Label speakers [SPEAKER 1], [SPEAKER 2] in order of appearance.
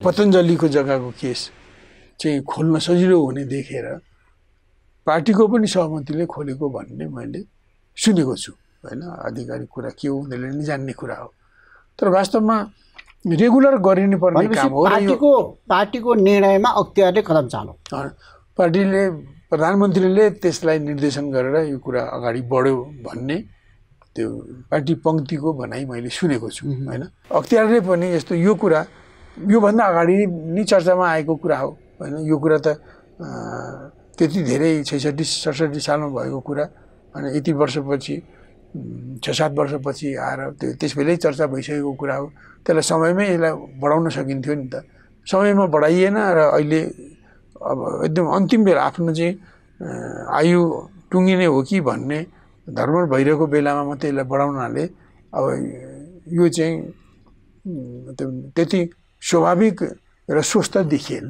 [SPEAKER 1] पतञ्जलिको जग्गाको केस चाहिँ खोल्न सजिलो हुने देखेर पार्टीको पनि सहमतिले खोलेको भन्ने मैले सुनेको छु हैन। आधिकारिक कुरा के हो उनीहरूले नि जान्ने कुरा हो। तर वास्तवमा रेगुलर गरिनु पर्ने काम हो र यो
[SPEAKER 2] पार्टीको निर्णयमा अख्तियारले कदम चाल्यो।
[SPEAKER 1] पार्टीले प्रधानमन्त्रीले त्यसलाई निर्देशन गरेर यो कुरा अगाडि बढ्यो भन्ने त्यो पार्टी पंक्तिको भनाइ मैले सुनेको छु हैन। अख्तियारले पनि यस्तो यो कुरा योभन्दा अगाडि नि चर्चामा आएको कुरा हो हैन। यो कुरा त त्यति धेरै 66-67 सालमा भएको कुरा अनि यति वर्षपछि 6-7 वर्षपछि आएर त्यसबेलै चर्चा भइसकेको कुरा हो। त्यसलाई समयमै यसलाई बढाउन सकिन्थ्यो नि त। समयमा बढाइएन र अहिले अब एकदम अन्तिम बेला आफ्नो चाहिँ आयु टुङ्गिने हो कि भन्ने धर्म भइरहेको बेलामा मात्रै यसलाई बढाउनाले अब यो चाहिँ त्यति स्वाभाविक र स्वस्थ देखिएन।